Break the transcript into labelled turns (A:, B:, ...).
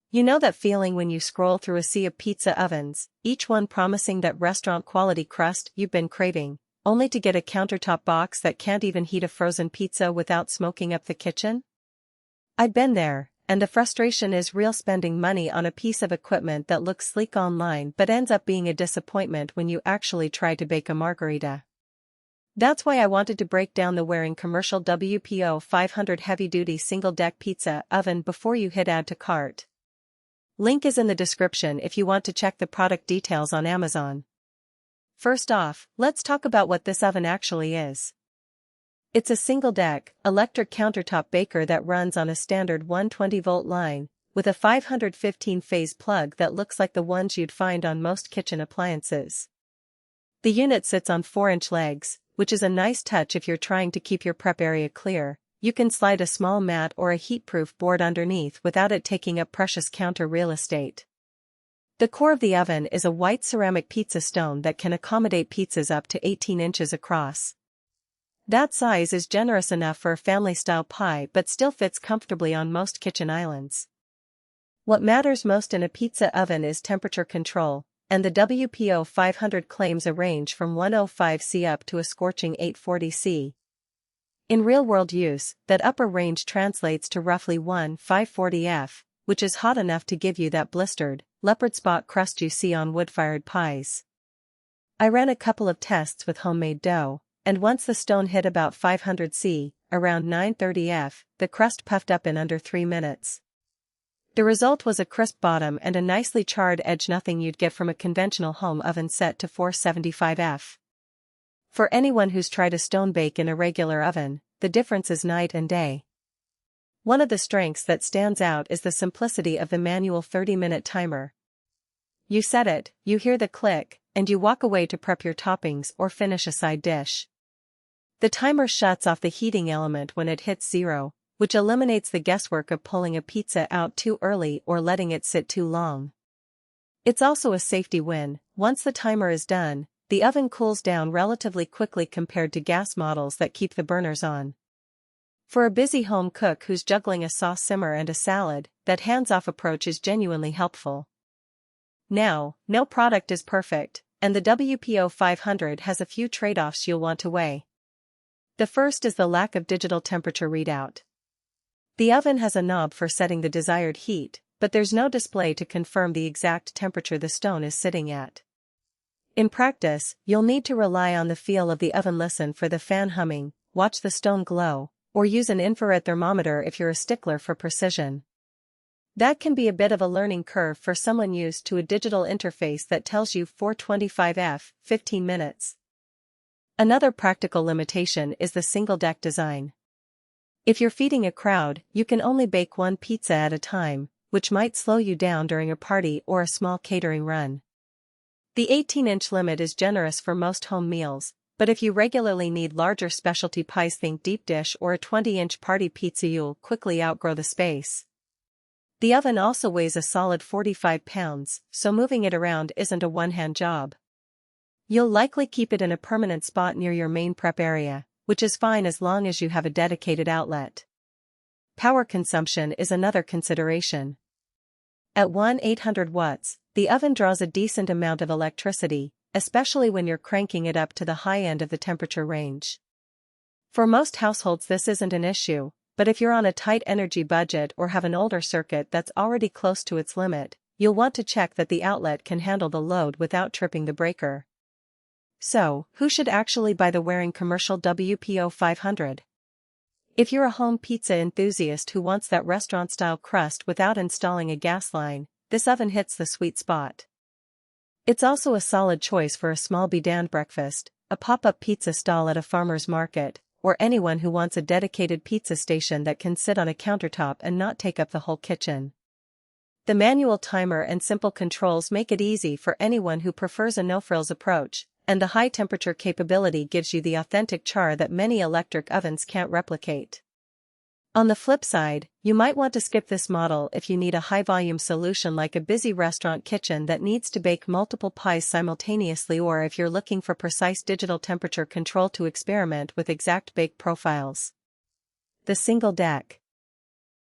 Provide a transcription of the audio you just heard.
A: You know that feeling when you scroll through a sea of pizza ovens, each one promising that restaurant-quality crust you've been craving, only to get a countertop box that can't even heat a frozen pizza without smoking up the kitchen? I've been there, and the frustration is real, spending money on a piece of equipment that looks sleek online but ends up being a disappointment when you actually try to bake a margarita. That's why I wanted to break down the Waring commercial WPO500 heavy-duty single-deck pizza oven before you hit add to cart. Link is in the description if you want to check the product details on Amazon. First off, let's talk about what this oven actually is. It's a single-deck, electric countertop baker that runs on a standard 120-volt line, with a 515-phase plug that looks like the ones you'd find on most kitchen appliances. The unit sits on 4-inch legs, which is a nice touch if you're trying to keep your prep area clear. You can slide a small mat or a heat-proof board underneath without it taking up precious counter real estate. The core of the oven is a white ceramic pizza stone that can accommodate pizzas up to 18 inches across. That size is generous enough for a family-style pie but still fits comfortably on most kitchen islands. What matters most in a pizza oven is temperature control, and the WPO500 claims a range from 105 C up to a scorching 840 C. In real-world use, that upper range translates to roughly 540 F, which is hot enough to give you that blistered, leopard spot crust you see on wood-fired pies. I ran a couple of tests with homemade dough, and once the stone hit about 500 C, around 930 F, the crust puffed up in under 3 minutes. The result was a crisp bottom and a nicely charred edge, nothing you'd get from a conventional home oven set to 475 F. For anyone who's tried a stone bake in a regular oven, the difference is night and day. One of the strengths that stands out is the simplicity of the manual 30-minute timer. You set it, you hear the click, and you walk away to prep your toppings or finish a side dish. The timer shuts off the heating element when it hits 0, which eliminates the guesswork of pulling a pizza out too early or letting it sit too long. It's also a safety win. Once the timer is done, the oven cools down relatively quickly compared to gas models that keep the burners on. For a busy home cook who's juggling a sauce simmer and a salad, that hands-off approach is genuinely helpful. Now, no product is perfect, and the WPO500 has a few trade-offs you'll want to weigh. The first is the lack of digital temperature readout. The oven has a knob for setting the desired heat, but there's no display to confirm the exact temperature the stone is sitting at. In practice, you'll need to rely on the feel of the oven, listen for the fan humming, watch the stone glow, or use an infrared thermometer if you're a stickler for precision. That can be a bit of a learning curve for someone used to a digital interface that tells you 425 F, 15 minutes. Another practical limitation is the single-deck design. If you're feeding a crowd, you can only bake one pizza at a time, which might slow you down during a party or a small catering run. The 18-inch limit is generous for most home meals, but if you regularly need larger specialty pies, think deep dish or a 20-inch party pizza, you'll quickly outgrow the space. The oven also weighs a solid 45 pounds, so moving it around isn't a one-hand job. You'll likely keep it in a permanent spot near your main prep area, which is fine as long as you have a dedicated outlet. Power consumption is another consideration. At 1,800 watts, the oven draws a decent amount of electricity, especially when you're cranking it up to the high end of the temperature range. For most households this isn't an issue, but if you're on a tight energy budget or have an older circuit that's already close to its limit, you'll want to check that the outlet can handle the load without tripping the breaker. So, who should actually buy the Waring commercial WPO500? If you're a home pizza enthusiast who wants that restaurant-style crust without installing a gas line, this oven hits the sweet spot. It's also a solid choice for a small bidon breakfast, a pop-up pizza stall at a farmer's market, or anyone who wants a dedicated pizza station that can sit on a countertop and not take up the whole kitchen. The manual timer and simple controls make it easy for anyone who prefers a no-frills approach, and the high-temperature capability gives you the authentic char that many electric ovens can't replicate. On the flip side, you might want to skip this model if you need a high-volume solution like a busy restaurant kitchen that needs to bake multiple pies simultaneously, or if you're looking for precise digital temperature control to experiment with exact bake profiles. The single deck.